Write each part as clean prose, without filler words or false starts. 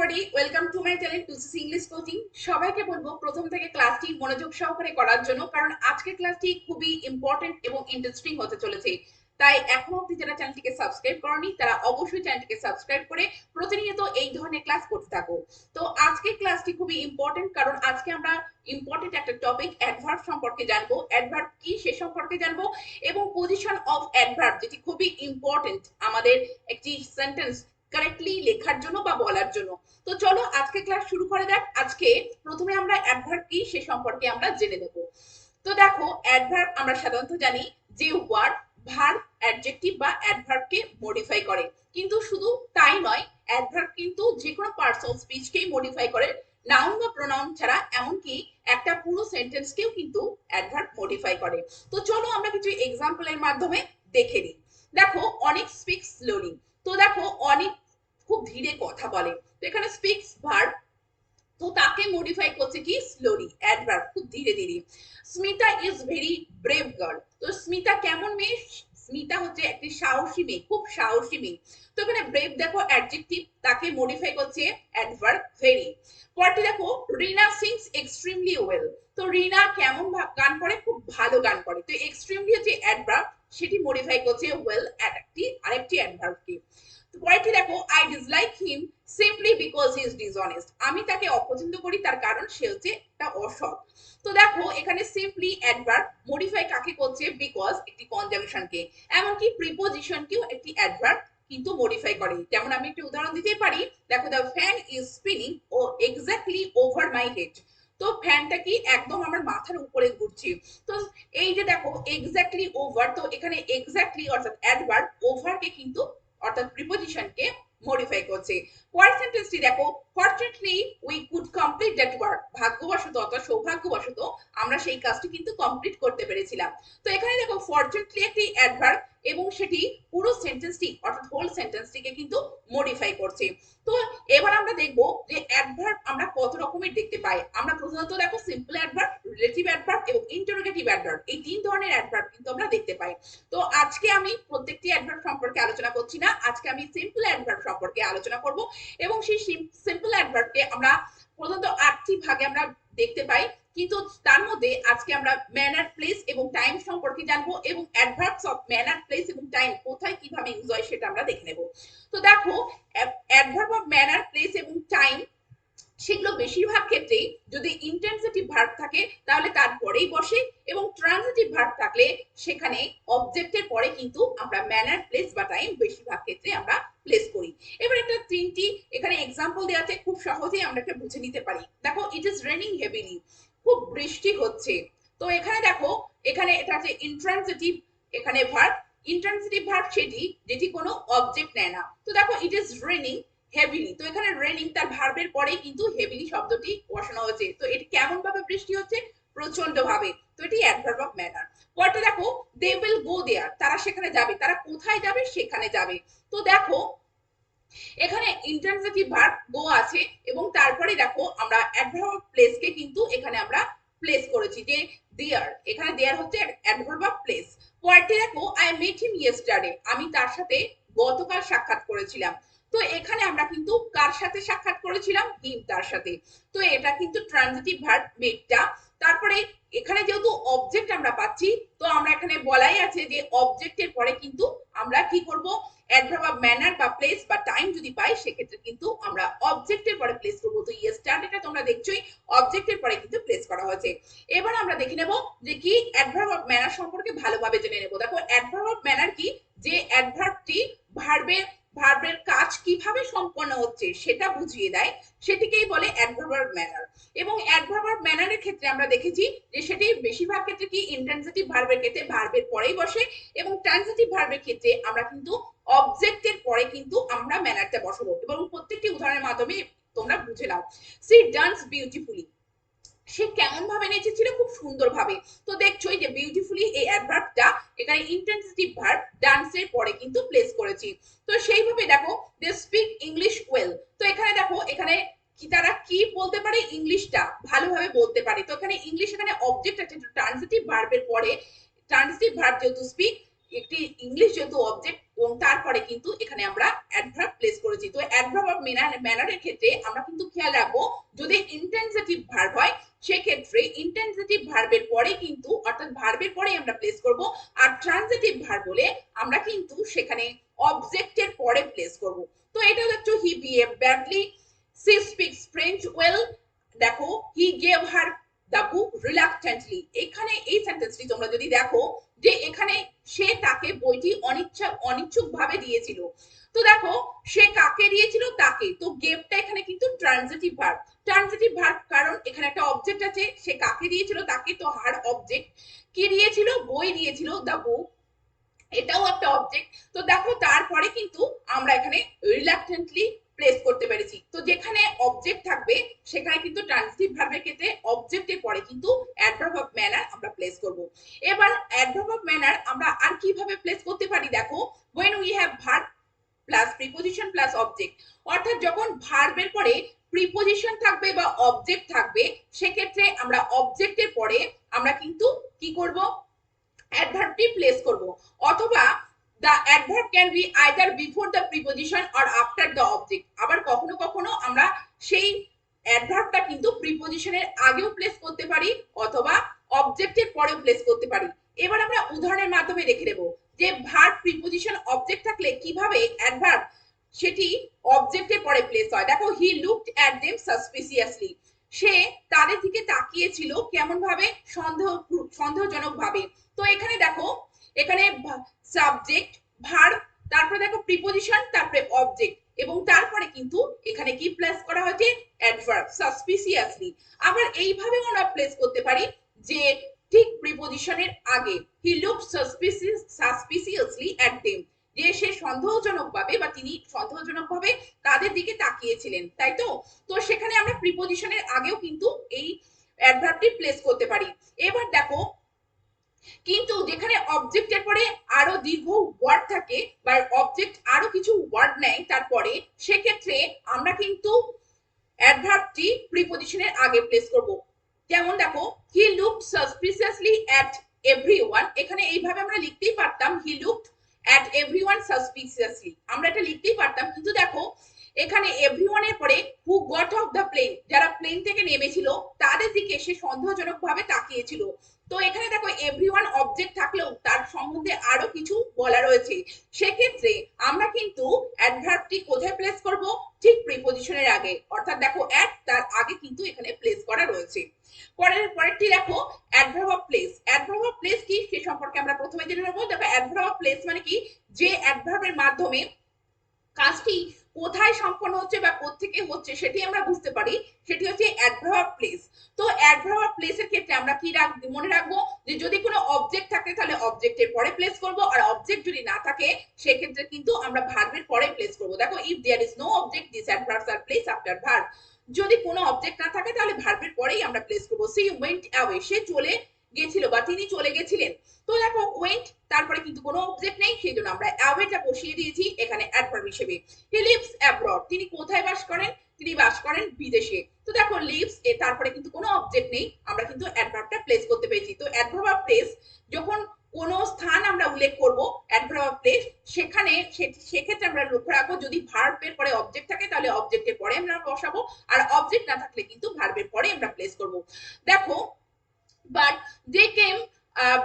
Everybody, welcome to my channel Tusi English coaching. সবাইকে বলবো প্রথম থেকে ক্লাসটি মনোযোগ সহকারে করার জন্য, কারণ আজকের ক্লাসটি খুবই ইম্পর্টেন্ট এবং ইন্টারেস্টিং হতে চলেছে। তাই এখনো অবধি যারা চ্যানেলটিকে সাবস্ক্রাইব করনি তারা অবশ্যই চ্যানেলটিকে সাবস্ক্রাইব করে প্রতিনিয়ত এই ধরনের ক্লাস করতে থাকো। তো আজকের ক্লাসটি খুবই ইম্পর্টেন্ট, কারণ আজকে আমরা ইম্পর্টেন্ট একটা টপিক অ্যাডভার্ব সম্পর্কে জানবো। অ্যাডভার্ব কি সে সম্পর্কে জানবো, এবং পজিশন অফ অ্যাডভার্ব যেটি খুবই ইম্পর্টেন্ট আমাদের একটি সেন্টেন্স কারেক্টলি লেখার জন্য বা বলার জন্য। তো চলো আজকে ক্লাস শুরু করে দেখ। আজকে প্রথমে আমরা অ্যাডভার্ব কি সে সম্পর্কে আমরা জেনে নেব। তো দেখো, অ্যাডভার্ব আমরা সাধারণত জানি যে ওয়ার্ড, ভার্ব, অ্যাডজেক্টিভ বা অ্যাডভার্বকে মডিফাই করে। কিন্তু শুধু তাই নয়, অ্যাডভার্ব কিন্তু যে কোনো পার্টস অফ স্পিচকেই মডিফাই করে, নাউন বা প্রোনাউন ছাড়া। এমনকি একটা পুরো সেন্টেন্সকেও কিন্তু অ্যাডভার্ব মডিফাই করে। তো চলো আমরা কিছু এক্সাম্পলের মাধ্যমে দেখে নিই। দেখো, অনেক স্পিক স্লোলি। তো দেখো, অনেক খুব ধীরে কথা বলে। তো এখানে স্পিক্স ভার্ব, তো তাকে মডিফাই করছে কি স্লোলি, অ্যাডভার্ব, খুব ধীরে ধীরে। Smita is very brave girl. তো স্মিতা কেমন মেয়ে? স্মিতা হচ্ছে একটি সাহসী মেয়ে, খুব সাহসী মেয়ে। তো এখানে ব্রেভ দেখো অ্যাডজেক্টিভ, তাকে মডিফাই করছে অ্যাডভার্ব ভেরি। পরটি দেখো, রিনা সিংস এক্সট্রিমলি ওয়েল। তো রিনা কেমন গান করে? খুব ভালো গান করে। তো এক্সট্রিমলি হচ্ছে অ্যাডভার্ব, সেটি মডিফাই করছে ওয়েল আরেকটি অ্যাডভার্বকে। পরেরটি দেখো, I dislike him simply because he is dishonest. আমি তাকে অপছন্দ করি তার কারণ সে হচ্ছে একটা অসৎ। তো দেখো, এখানে সিম্পলি অ্যাডভার্ব মডিফাই কাকে করছে? বিকজ একটি কনজাংশনকে। এমনকি প্রিপোজিশনকেও একটি অ্যাডভার্ব কিন্তু মডিফাই করে। যেমন আমি একটি উদাহরণ দিতে পারি। দেখো, দ্য ফ্যান ইজ স্পিনিং ও এক্স্যাক্টলি ওভার মাই হেড। তো ফ্যানটা কি একদম আমার মাথার উপরে ঘুরছে। তো এই যে দেখো এক্স্যাক্টলি ওভার, তো এখানে এক্স্যাক্টলি অর্থাৎ অ্যাডভার্ব ওভারকে কিন্তু অর্থাৎ প্রিপোজিশনকে মডিফাই করছে। পরের সেন্টেন্সটি দেখো, fortunately we could complete that work. ভাগ্যবশত অর্থাৎ সৌভাগ্যবশত আমরা সেই কাজটি কিন্তু কমপ্লিট করতে পেরেছিলাম। তো এখানে দেখো, ফরচুনেটলি একটি অ্যাডভার্ব এবং সেটি পুরো সেন্টেন্সটি অর্থাৎ হোল সেন্টেন্সটিকে কিন্তু মডিফাই করছে। তো এবার আমরা দেখবো যে অ্যাডভার্ব আমরা কত রকমের দেখতে পাই। আমরা প্রধানত দেখো সিম্পল অ্যাডভার্ব, রিলেটিভ অ্যাডভার্ব এবং ইন্টারোগেটিভ অ্যাডভার্ব, এই তিন ধরনের অ্যাডভার্ব কিন্তু আমরা দেখতে পাই। তো আজকে আমি প্রত্যেকটি অ্যাডভার্ব সম্পর্কে আলোচনা করছি না, আজকে আমি সিম্পল অ্যাডভার্ব সম্পর্কে আলোচনা করব। এবং সেই সিম্পল অ্যাডভার্বকে আমরা প্রধানত 8টি ভাগে আমরা দেখতে পাই। কিন্তু তার মধ্যে আজকে আমরা ম্যানার, প্লেস এবং টাইম সম্পর্কে জানবো, এবং অ্যাডভার্বস অফ ম্যানার, প্লেস এবং টাইম কোথায় কিভাবে ইউজ হয় সেটা আমরা দেখে নেব। তো দেখো, অ্যাডভার্ব অফ ম্যানার, প্লেস এবং টাইম সেগুলো বেশিরভাগ ক্ষেত্রে যদি ইন্টেন্সিটিভ ভার্ব থাকে তাহলে তারপরেই বসে, এবং ট্রানজিটিভ ভার্ব থাকলে সেখানে অবজেক্টের পরে কিন্তু আমরা ম্যানার, প্লেস বা টাইম বেশিরভাগ ক্ষেত্রে আমরা প্লেস করি। এবার একটা 3টি এখানে এক্সাম্পল দেওয়া আছে, খুব সহজেই আমরা এটা বুঝে নিতে পারি। দেখো, ইট ইজ রেনিং হেভিলি। খুব বৃষ্টি হচ্ছে। তো এখানে দেখো, এখানে এটা হচ্ছে ইন্ট্রানজিটিভ এখানে ভার্ব। ইন্ট্রানজিটিভ ভার্ব সেটি যেটি কোনো অবজেক্ট নেয় না। তো দেখো, ইট ইজ রেনিং হেভিলি। তো এখানে রেনিং তার ভার্বের পরেই কিন্তু হেভিলি শব্দটি বসানো হয়েছে। তো এটি কেমন ভাবে বৃষ্টি হচ্ছে? প্রচন্ড ভাবে। তো এটি অ্যাডভার্ব অফ ম্যানার। পরটা দেখো, দে উইল গো দেয়ার। তারা সেখানে যাবে। তারা কোথায় যাবে? সেখানে যাবে। তো দেখো, এখানে ইন্ট্রানজিটিভ ভার্ব গো আছে, এবং তারপরে দেখো আমরা অ্যাডভার্ব অফ প্লেস কে কিন্তু এখানে আমরা প্লেস করেছি, যে দেয়ার, এখানে দেয়ার হচ্ছে অ্যাডভার্ব অফ প্লেস। পরেরটি দেখো, আই মেট হিম ইয়েস্টারডে। আমি তার সাথে গতকাল সাক্ষাৎ করেছিলাম। তো এখানে আমরা কিন্তু কার সাথে সাক্ষাৎ করেছিলাম? হিম, তার সাথে। তো এটা কিন্তু ট্রানজিটিভ ভার্ব মেটটা। তারপরে এখানে যেহেতু অবজেক্ট আমরা পাচ্ছি, তো আমরা এখানে বলাই আছে যে অবজেক্টের পরে কিন্তু আমরা কি করব? অ্যাডভার্ব অফ ম্যানার বা প্লেস বা টাইম যদি পাই সেক্ষেত্রে কিন্তু আমরা অবজেক্টের পরে প্লেস করব। তো ইয়েস্টারডেটা তোমরা দেখছোই অবজেক্টের পরে কিন্তু প্লেস করা হয়েছে। এবার আমরা দেখে নেব যে কি অ্যাডভার্ব অফ ম্যানার সম্পর্কে ভালোভাবে জেনে নেব। দেখো, অ্যাডভার্ব অফ ম্যানার কি? যে অ্যাডভার্বটি ভার্বের কাজ কিভাবে সম্পন্ন হচ্ছে সেটা বুঝিয়ে দেয়, সেটিকেই বলে অ্যাডভার্ব অফ ম্যানার। এবং অ্যাডভার্ব অফ ম্যানারের ক্ষেত্রে আমরা দেখেছি যে সেটি বেশিরভাগ ক্ষেত্রে কি ইন্ট্রানজিটিভ ভার্বের ক্ষেত্রে ভার্বের পরেই বসে, এবং ট্রানজিটিভ ভার্বের ক্ষেত্রে আমরা কিন্তু অবজেক্টের পরে কিন্তু আমরা ম্যানারটা বসাবো। এবং প্রত্যেকটি উদাহরণের মাধ্যমে তোমরা বুঝে নাও। She dance beautifully. সে কেমন ভাবে নেচেছিল? খুব সুন্দর ভাবে। তো দেখছোই যে বিউটিফুলি এই অ্যাডভার্বটা এখানে ইন্টেন্সিটিভ ভার্ব ডান্সের পরে কিন্তু প্লেস করেছি। তো সেইভাবে দেখো, দে স্পিক ইংলিশ ওয়েল। তো এখানে দেখো, এখানে কি তারা কি বলতে পারে? ইংলিশটা ভালোভাবে বলতে পারে। তো এখানে ইংলিশ, এখানে অবজেক্ট আছে ট্রানজিটিভ ভার্বের পরে। ট্রানজিটিভ ভার্ব যেহেতু স্পিক, একটি ইংলিশ যেহেতু অবজেক্ট, এবং তারপরে কিন্তু এখানে আমরা অ্যাডভার্ব প্লেস করেছি। তো অ্যাডভার্ব অফ ম্যানারের ক্ষেত্রে আমরা কিন্তু খেয়াল রাখবো যদি ইন্টেন্সিটিভ ভার্ব হয় সেক্ষেত্রে ইন্টেন্সিটিভ ভার্বের পরে কিন্তু অর্থাৎ ভার্বের পরে আমরা প্লেস করব, আর ট্রানজিটিভ ভার্ব বলে আমরা কিন্তু সেখানে অবজেক্টের পরে প্লেস করব। তো এটা হচ্ছে he behave badly, she speaks French well, দেখো he gave her the book রিলাক্টেন্টলি। এখানে এই সেন্টেন্সটি তোমরা যদি দেখো যে এখানে সে তাকে বইটি অনিচ্ছুক ভাবে দিয়েছিল। তো দেখো সে কাকে দিয়েছিল, তাকে। তো গেভটা এখানে কিন্তু ট্রানজিটিভ ভার্ব। ট্রানজিটিভ ভার্ব কারণ এখানে একটা অবজেক্ট আছে, সে কাকে দিয়েছিল, তাকে। তো হার অবজেক্ট কি দিয়েছিল, বই দিয়েছিল, দ্য বুক, এটাও একটা অবজেক্ট। তো দেখো তারপরে কিন্তু আমরা এখানে রিলাক্টেন্টলি প্লেস করতে পেরেছি। তো যেখানে অবজেক্ট থাকবে সেখানে কিন্তু ট্রানজিটিভ ভার্বের ক্ষেত্রে অবজেক্টের পরে কিন্তু অ্যাডভার্ব অফ ম্যানার আমরা প্লেস করব। এবার অ্যাডভার্ব অফ ম্যানার আমরা আর কিভাবে প্লেস করতে পারি, দেখো when we have verb plus preposition plus object, অর্থাৎ যখন ভার্বের পরে প্রিপোজিশন থাকবে বা অবজেক্ট থাকবে সেক্ষেত্রে আমরা অবজেক্টের পরে আমরা কিন্তু কি করব, অ্যাডভার্বটি প্লেস করব। অথবা the adverb can be either before the preposition or after the object। আবার কখনো কখনো আমরা সেই অ্যাডভার্বটা কিন্তু প্রিপোজিশনের আগেও প্লেস করতে পারি অথবা অবজেক্টের পরেও প্লেস করতে পারি। এবার আমরা উদাহরণের মাধ্যমে দেখে নেব যে ভার্ব প্রিপোজিশন অবজেক্ট থাকলে কিভাবে অ্যাডভার্ব সেটি অবজেক্টের পরে প্লেস হয়। দেখো হি লুকড অ্যাট দেম সাসপিসিয়াসলি, সে তাদের দিকে তাকিয়েছিল কেমন ভাবে, সন্দেহজনক ভাবে। তো এখানে দেখো এখানে সাবজেক্ট ভার্ব, তারপরে দেখো প্রিপোজিশন, তারপরে অবজেক্ট, এবং তারপরে কিন্তু এখানে কি প্লেস করা হয়েছে, অ্যাডভার্ব সাসপিসিয়াসলি। আবার এইভাবেও আমরা প্লেস করতে পারি যে ঠিক প্রিপোজিশনের আগে হি লুকড সাসপিসিয়াসলি অ্যাট দেম, যে সে সন্দেহজনক ভাবে বা তিনি সন্দেহজনক ভাবে তাদের দিকে তাকিয়েছিলেন, তাই তো। তো সেখানে আমরা প্রিপোজিশনের আগেও কিন্তু এই অ্যাডভার্বটি প্লেস করতে পারি। এবার দেখো কিন্তু যেখানে অবজেক্টের পরে আরো দীর্ঘ ওয়ার্ড থাকে বা অবজেক্ট আরো কিছু ওয়ার্ড নেয় তারপরে, সেক্ষেত্রে আমরা কিন্তু অ্যাডভার্বটি প্রিপোজিশনের আগে প্লেস করব। যেমন দেখো he looked suspiciously at everyone, এখানে এইভাবে আমরা লিখতেই পারতাম he looked at everyone suspiciously, আমরা এটা লিখতেই পারতাম। কিন্তু দেখো এখানে এভরিওয়ানের পরে who got off the plane, যারা প্লেন থেকে নেমেছিল তাদের দিকে সে সন্দেহজনক ভাবে তাকিয়েছিল। তো এখানে দেখো এভরিওয়ান অবজেক্ট থাকলেও তার সম্বন্ধে আরো কিছু বলা রয়েছে, সেক্ষেত্রে আমরা কিন্তু অ্যাডভার্বটি কোথায় প্লেস করব, ঠিক প্রিপোজিশনের আগে, অর্থাৎ দেখো অ্যাট তার আগে কিন্তু এখানে প্লেস করা রয়েছে। পরেরটি দেখো adverb of place. Adverb of place কি সে সম্পর্কে আমরা প্রথমে জেনে নেব। দেখো অ্যাডভার্ব অফ প্লেস মানে কি, যে অ্যাডভার্বের মাধ্যমে কাজটি কোথায় সম্পন্ন হচ্ছে বা কোত্থেকে হচ্ছে সেটি আমরা বুঝতে পারি, সেটি হচ্ছে অ্যাডভার্ব প্লেস। তো অ্যাডভার্ব প্লেসের ক্ষেত্রে আমরা কি মনে রাখবো যে যদি কোনো অবজেক্ট থাকে তাহলে অবজেক্টের পরে প্লেস করব, আর অবজেক্ট যদি না থাকে সেক্ষেত্রে কিন্তু আমরা ভার্বের পরে প্লেস করব। দেখো if there is no object this adverbs are place after verb, যদি কোনো অবজেক্ট না থাকে তাহলে ভার্বের পরেই আমরা প্লেস করব। সি ওয়েন্ট অ্যাওয়ে, সে চলে গেছিল বা তিনি চলে গেছিলেন। তো দেখো ওয়েন্ট তারপরে কিন্তু কোনো অবজেক্ট নেই, সেই জন্য আমরা অ্যাওয়েটা বসিয়ে দিয়েছি এখানে অ্যাডভার্ব হিসেবে। হি লিভস অ্যাব্রড, তিনি কোথায় বাস করেন, তিনি বাস করেন বিদেশে। তো দেখো লিভস এর তারপরে কিন্তু কোনো অবজেক্ট নেই, আমরা কিন্তু অ্যাডভার্বটা প্লেস করতে পেরেছি। তো অ্যাডভার্ব অফ প্লেস যখন কোনো স্থান আমরা উল্লেখ করব অ্যাডভার্ব অফ প্লেস, সেখানে সেক্ষেত্রে আমরা লক্ষ্য রাখবো যদি ভার্বের পরে অবজেক্ট থাকে তাহলে অবজেক্টের পরে আমরা বসাবো, আর অবজেক্ট না থাকলে কিন্তু ভার্বের পরে আমরা প্লেস করব। দেখো but they came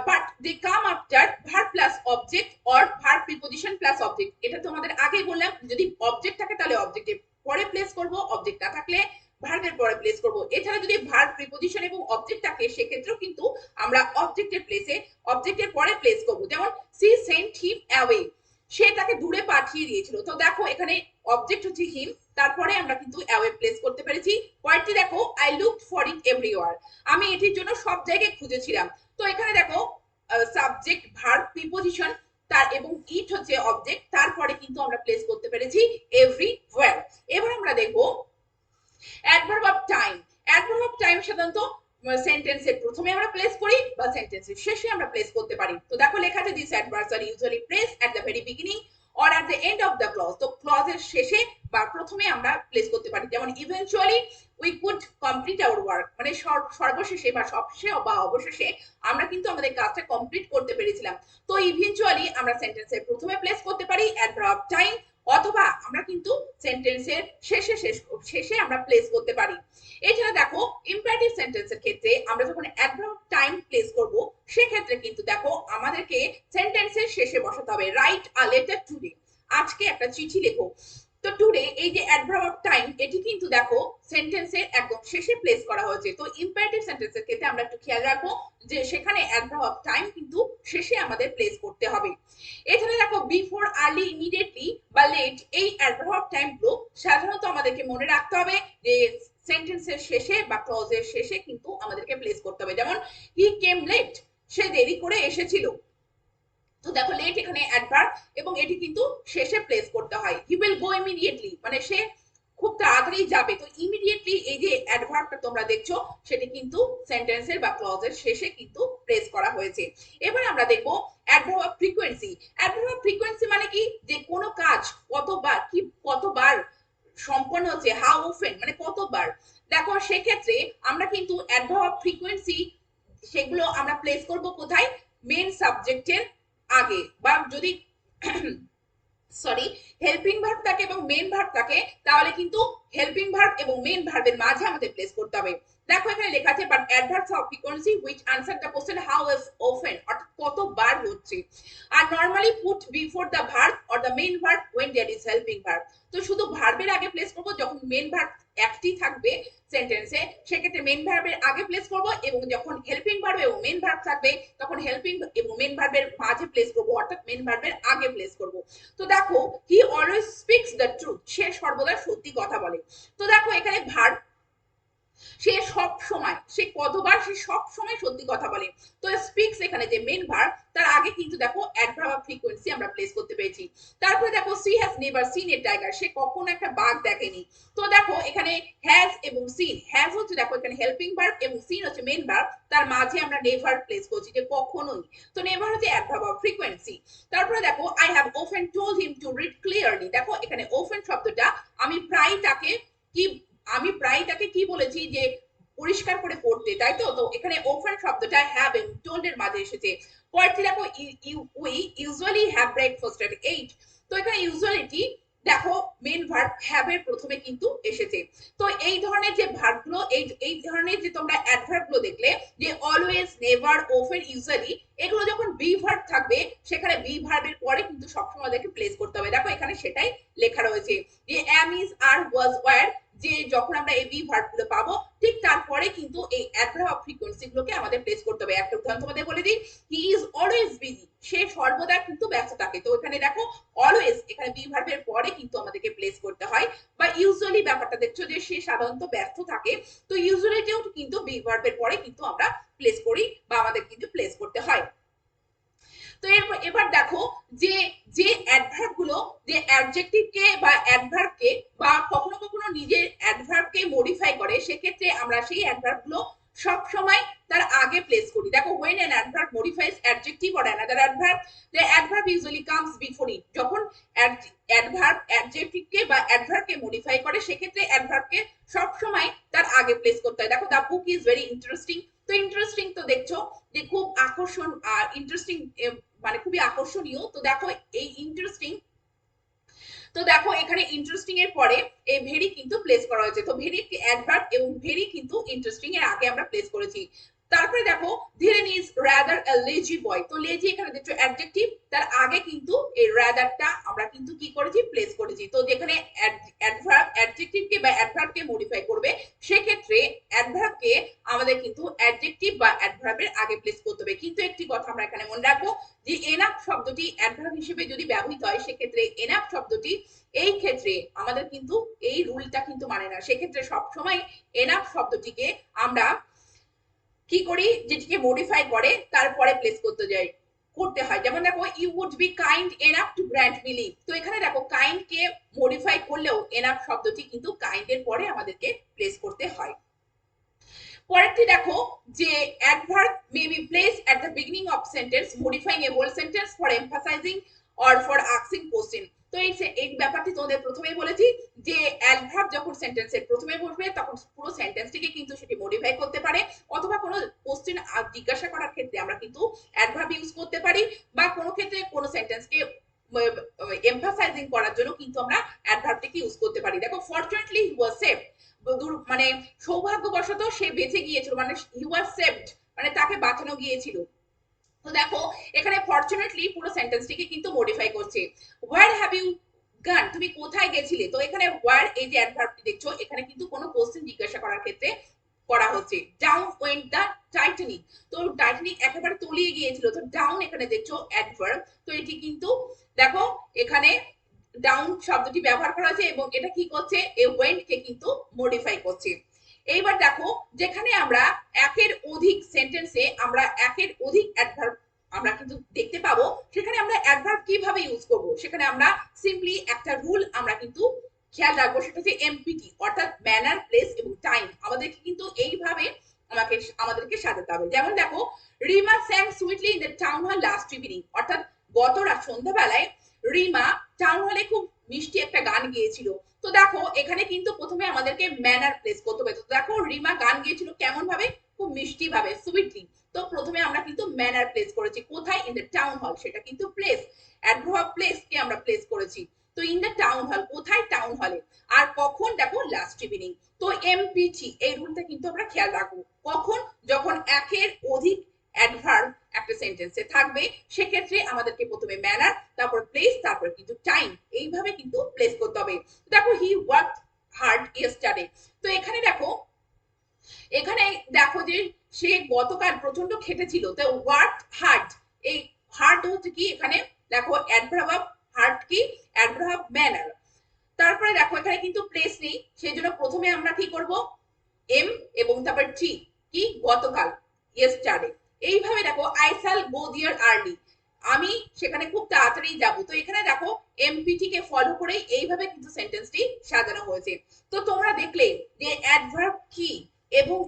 but they come after verb plus object or verb preposition plus object। এটা তোমাদের আগেই বললাম যদি অবজেক্ট থাকে তাহলে অবজেক্টের পরে প্লেস করব, অবজেক্ট না থাকলে ভার্বের পরে প্লেস করব। এছাড়া যদি ভার্ব প্রিপোজিশন এবং অবজেক্ট থাকে সেক্ষেত্রেও কিন্তু আমরা অবজেক্টের প্লেসে অবজেক্টের পরে প্লেস করব। যেমন সি সেন্ট হিম অ্যাওয়ে, সে তাকে দূরে পাঠিয়ে দিয়েছিল। তো দেখো এখানে অবজেক্ট হচ্ছে হিম, তারপরে আমরা কিন্তু অ্যাওয়ে প্লেস করতে পেরেছি। পরেরটি দেখো I looked for it everywhere, আমি এটির জন্য সব জায়গায় খুঁজেছিলাম। তো এখানে দেখো সাবজেক্ট ভার্ব প্রিপোজিশন তার এবং ইট হচ্ছে অবজেক্ট, তারপরে কিন্তু আমরা প্লেস করতে পেরেছি এভরিওয়্যার। এবার আমরা দেখবো adverb of time. Adverb of time সাধারণত সেন্টেন্সের প্রথমে আমরা প্লেস করি বা সেন্টেন্সের শেষে আমরা প্লেস করতে পারি। তো দেখো লেখা আছে this adverbs are usually place at the very beginning or at the end of the clause. তো ক্লজের শেষে বা প্রথমে আমরা প্লেস করতে পারি, যেমন eventually we could complete our work, মানে সর্বশেষে বা সবশেষে বা অবশেষে আমরা কিন্তু আমাদের কাজটা কমপ্লিট করতে পেরেছিলাম। তো ইভেনচুয়ালি আমরা সেন্টেন্সের প্রথমে প্লেস করতে পারি অ্যাডভার্ব অফ টাইম, অথবা আমরা কিন্তু সেন্টেন্সের শেষে আমরা প্লেস করতে পারি। এছাড়া দেখো ইম্পারেটিভ সেন্টেন্সের ক্ষেত্রে আমরা যখন অ্যাডভার্ব টাইম প্লেস করব সেক্ষেত্রে কিন্তু দেখো আমাদেরকে সেন্টেন্সের শেষে বসাতে হবে। রাইট আ লেটার টুডে, আজকে একটা চিঠি লেখো। তো টুডে এই যে অ্যাডভার্ব অফ টাইম এটি কিন্তু দেখো সেন্টেন্সের একদম শেষে প্লেস করা হয়েছে। তো ইম্পারেটিভ সেন্টেন্সের ক্ষেত্রে আমরা একটু খেয়াল রাখবো যে সেখানে অ্যাডভার্ব অফ টাইম কিন্তু শেষে আমাদের প্লেস করতে হবে। এখানে দেখো বিফোর, আর্লি, ইমিডিয়েটলি বা লেট, এই অ্যাডভার্ব অফ টাইম গুলো সাধারণত আমাদেরকে মনে রাখতে হবে যে সেন্টেন্সের শেষে বা ক্লজের শেষে কিন্তু আমাদেরকে প্লেস করতে হবে। যেমন হি কেম লেট, সে দেরি করে এসেছিল। তো দেখো লেট এখানে অ্যাডভার্ব এবং এটি কিন্তু শেষে প্লেস করতে হয়। হি উইল গো ইমিডিয়েটলি, মানে সে খুব তাড়াতাড়ি যাবে। তো ইমিডিয়েটলি এই যে অ্যাডভার্বটা তোমরা দেখছো সেটি কিন্তু সেন্টেন্সের বা ক্লজের শেষে কিন্তু প্লেস করা হয়েছে। এবার আমরা দেখবো adverb of frequency. Adverb of frequency মানে কি, যে কোনো কাজ কতবার সম্পন্ন হচ্ছে, হাউ অফেন মানে কতবার। দেখো সেক্ষেত্রে আমরা কিন্তু অ্যাডভার্ব অফ ফ্রিকোয়েন্সি সেগুলো আমরা প্লেস করব কোথায়, মেন সাবজেক্টের আগে, বা যদি সরি হেল্পিং ভার্ব থাকে এবং মেন ভার্ব থাকে তাহলে কিন্তু হেল্পিং ভার্ব এবং মেন ভার্বের মাঝে আমাদের প্লেস করতে হবে। দেখো এখানে লেখা আছে but adverbs of frequency which answer the question how often, অর্থাৎ কতবার হচ্ছে, আর normally put before the verb or the main verb when there is helping verb. তো শুধু ভার্বের আগে প্লেস করব যখন মেন ভার্ব একটি থাকবে সেন্টেন্সে, সেক্ষেত্রে মেন ভার্বের আগে প্লেস করব, এবং যখন হেল্পিং ভার্ব এবং মেন ভার্ব থাকবে তখন হেল্পিং এবং মেন ভার্বের মাঝে প্লেস করব, অর্থাৎ মেন ভার্বের আগে প্লেস করব। তো দেখো he always speaks the truth, সে সর্বদা সত্যি কথা বলে। তো দেখো এখানে ভার্ব, সে সব সময়, সে কতবার, সে সব সময় সত্যি কথা বলে। তো স্পিক্স এখানে যে মেন ভার্ব তার আগে কিন্তু দেখো অ্যাডভার্ব অফ ফ্রিকোয়েন্সি আমরা প্লেস করতে পেরেছি। তারপরে দেখো she has never seen a tiger, সে কখনো একটা বাঘ দেখেনি। তো দেখো এখানে হ্যাজ এবং সিন, হ্যাজ হচ্ছে দেখো এখানে হেল্পিং ভার্ব এবং সিন হচ্ছে মেন ভার্ব, তার মাঝে আমরা নেভার প্লেস করছি, যে কখনোই। তো নেভার হচ্ছে অ্যাডভার্ব অফ ফ্রিকোয়েন্সি। তারপরে দেখো I have often told him to read clearly, দেখো এখানে অফেন শব্দটা আমি প্রায় তাকে কি, আমি প্রায় তাকে কি বলেছি, যে পরিষ্কার করে পড়তে, তাই তো। তো এখানে ওপেন শব্দটা হ্যাভ এবং টোল্ড এর মাঝে এসেছে। পরেরটি দেখো উই ইউজুয়ালি হ্যাভ ব্রেকফাস্ট এট 8। তো এখানে ইউজুয়ালিটি দেখো মেন ভার্ব হ্যাভ এর প্রথমে কিন্তু এসেছে। তো এই ধরনের যে ভার্ব গুলো, এই ধরনের যে তোমরা অ্যাডভার্ব গুলো দেখলে, যে অলওয়েজ, নেভার, ওফেন, ইউজুয়ালি, এগুলো যখন বি ভার্ব থাকবে সেখানে বি ভার্বের পরে কিন্তু সবসময় দেখে প্লেস করতে হবে। দেখো এখানে সেটাই লেখা রয়েছে, যে অ্যাম, ইজ, আর, ওয়াজ, ওয়্যার, যে যখন আমরা এই বি ভার্ব গুলো পাবো ঠিক তারপরে কিন্তু এই অ্যাডভার্ব অফ ফ্রিকোয়েন্সি গুলোকে আমাদের প্লেস করতে হবে। একটা উদাহরণ তোমাদের বলে দিই, হি ইজ অলওয়েজ বিজি, সে সর্বদা কিন্তু ব্যস্ত থাকে। তো এখানে দেখো অলওয়েজ এখানে বি ভার্বের পরে কিন্তু আমাদেরকে প্লেস করতে হয়। বা ইউজুয়ালি ব্যাপারটা দেখছো যে সে সাধারণত ব্যস্ত থাকে, তো ইউজুয়ালিটিও কিন্তু বি ভার্বের পরে কিন্তু আমরা প্লেস করি বা আমাদের কিন্তু প্লেস করতে হয়। তো এবার দেখো যে যে অ্যাডভার্ব গুলো, যে অ্যাডজেক্টিভ কে বা অ্যাডভার্ব কে বা কখনো কখনো নিজের অ্যাডভার্ব কে মডিফাই করে, সেক্ষেত্রে আমরা সেই অ্যাডভার্ব গুলো সব সময় তার আগে প্লেস করি। দেখো when an adverb modifies adjective or another adverb, the adverb usually comes before it। যখন অ্যাডভার্ব অ্যাডজেক্টিভ কে বা অ্যাডভার্ব কে মডিফাই করে সেক্ষেত্রে অ্যাডভার্ব কে সব সময় তার আগে প্লেস করতে হয়। দেখো the book is very interesting. তো ইন্টারেস্টিং তো দেখছো যে খুব আকর্ষণ, ইন্টারেস্টিং মানে খুবই আকর্ষণীয়। তো দেখো এই ইন্টারেস্টিং, তো দেখো এখানে ইন্টারেস্টিং এর পরে এই ভেরি কিন্তু প্লেস করা হয়েছে। তো ভেরি অ্যাডভার্ব এবং ভেরি কিন্তু ইন্টারেস্টিং এর আগে আমরা প্লেস করেছি। তারপরে দেখো Dhiren is rather a lazy boy. তো লেজি এখানে দেখছো অ্যাডজেক্টিভ, তার আগে কিন্তু এই রাদারটা আমরা কিন্তু কি করেছি, প্লেস করেছি। তো যেখানে অ্যাডভার্ব অ্যাডজেক্টিভ কে বা অ্যাডভার্ব কে মডিফাই করবে সেক্ষেত্রে অ্যাডভার্ব কে আমাদের কিন্তু অ্যাডজেক্টিভ বা অ্যাডভার্বের আগে প্লেস করতে হবে। কিন্তু একটি কথা আমরা এখানে মনে রাখবো, যে এনাফ শব্দটি অ্যাডভার্ব হিসেবে যদি ব্যবহৃত হয় সেক্ষেত্রে এনাফ শব্দটি এই ক্ষেত্রে আমাদের কিন্তু এই রুলটা কিন্তু মানে না। সেক্ষেত্রে সবসময় এনাফ শব্দটিকে আমরা কি করি, যেটিকে মডিফাই করে তারপরে প্লেস করতে হয়। যেমন দেখো you would be kind enough to grant me leave. তো এখানে দেখো কাইন্ড কে মডিফাই করলেও এনাফ শব্দটি কিন্তু কাইন্ড এর পরে আমাদেরকে প্লেস করতে হয়। পরেরটি দেখো যে adverb may be placed at the beginning of sentence modifying a whole sentence for emphasizing or for asking question. তো এই ব্যাপারটি তোমাদের প্রথমেই বলেছি, যে অ্যাডভার্ব যখন সেন্টেন্সের প্রথমে বসবে তখন পুরো সেন্টেন্সটিকে কিন্তু সেটি মডিফাই করতে পারে, অথবা কোনো কোশ্চেন জিজ্ঞাসা করার ক্ষেত্রে আমরা কিন্তু অ্যাডভার্ব ইউজ করতে পারি, বা কোনো ক্ষেত্রে কোনো সেন্টেন্সকে এমফাসাইজিং করার জন্য কিন্তু দেখো ফরচুনেটলি হি ওয়াজ সেভড, মানে সৌভাগ্যবশত সে বেঁচে গিয়েছিল, মানে হি ওয়াজ সেভড মানে তাকে বাঁচানো গিয়েছিল। তো দেখো এখানে ফরচুনেটলি পুরো সেন্টেন্সটিকে কিন্তু মডিফাই করছে। হোয়ার হ্যাভ ইউ গান, তুমি কোথায় গেছিলে। তো এখানে হোয়ার এই যে অ্যাডভার্বটি দেখছো এখানে কিন্তু কোনো কোশ্চেন জিজ্ঞাসা করার ক্ষেত্রে করা হচ্ছে। ডাউন ওয়েন্ট দ্য টাইটানিক, তো টাইটানিক একেবারে তলিয়ে গিয়েছিল, তো ডাউন এখানে দেখছো অ্যাডভার্ব। তো এটি কিন্তু দেখো এখানে ডাউন শব্দটি ব্যবহার করা হয়েছে এবং এটা কি করছে, এ ওয়েন্ট কে কিন্তু মডিফাই করছে। এইবার দেখো যেখানে আমরা একের অধিক সেন্টেন্সে আমরা একের অধিক অ্যাডভার্ব আমরা কিন্তু দেখতে পাবো, সেখানে আমরা অ্যাডভার্ব কিভাবে ইউজ করব, সেখানে আমরা সিম্পলি একটা রুল আমরা কিন্তু খেয়াল রাখবো, সেটা হচ্ছে এমপিটি, অর্থাৎ ম্যানার, প্লেস এবং টাইম। আমাদেরকে কিন্তু এইভাবে আমাদেরকে সাজাতে হবে। যেমন দেখো, Rima স্যাং sweetly in the town hall last evening, অর্থাৎ গত রাত সন্ধ্যাবেলায় রিমা টাউন হলে খুব মিষ্টি একটা গান গিয়েছিল। তো দেখো এখানে কিন্তু প্রথমে আমাদেরকে ম্যানার প্লেস করতে হবে। তো দেখো রিমা গান গিয়েছিল কেমন ভাবে, খুব মিষ্টি ভাবে, সুইটলি। তো প্রথমে আমরা কিন্তু ম্যানার প্লেস করেছি কোথায়, ইন দ্য টাউন হল, সেটা কিন্তু প্লেস, অ্যাডভার্ব প্লেস কে আমরা প্লেস করেছি। তো ইন দ্য টাউন হল, কোথায়, টাউন হলে। আর কখন, দেখো লাস্ট ইভিনিং। তো এমপিটি এই রুলটা কিন্তু আমরা খেয়াল রাখবো, কখন, যখন একের অধিক অ্যাডভার্ব একটা সেন্টেন্সে থাকবে সেক্ষেত্রে আমাদেরকে প্রথমে ম্যানার, তারপর প্লেস, তারপর কিন্তু টাইম, এইভাবে কিন্তু প্লেস করতে হবে। দেখো হি ওয়ার্ক হার্ড ইয়েস্টারডে, তো এখানে দেখো এখানে দেখো যে সে গতকাল প্রচন্ড খেটেছিল। তো ওয়ার্ক হার্ড, এই হার্ড হচ্ছে কি এখানে দেখো অ্যাডভার্ব অফ হার্ড কি, অ্যাডভার্ব অফ ম্যানার। তারপরে দেখো এখানে কিন্তু প্লেস নেই, সেই জন্য প্রথমে আমরা কি করব, এম এবং তারপর টি, কি গতকাল, ইয়েস্টারডে। এইভাবে দেখো I shall go there early, আমি সেখানে খুব তাড়াতাড়ি যাব। তো এখানে দেখো এমপিটি কে ফলো করেই এইভাবে কিন্তু সেন্টেন্সটি সাজানো হয়েছে। তো তোমরা দেখলে যে অ্যাডভার্ব কি এবং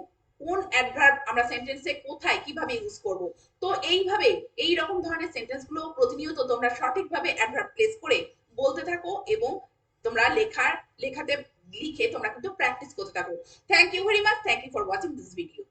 কোন অ্যাডভার্ব আমরা সেন্টেন্সে কোথায় কিভাবে ইউজ করব। তো এইভাবে এই রকম ধরনের সেন্টেন্স গুলো প্রতিনিয়ত তোমরা সঠিকভাবে অ্যাডভার্ব প্লেস করে বলতে থাকো এবং তোমরা লেখাতে লিখে তোমরা কিন্তু প্র্যাকটিস করতে থাকো। Thank you very much, thank you for watching this video.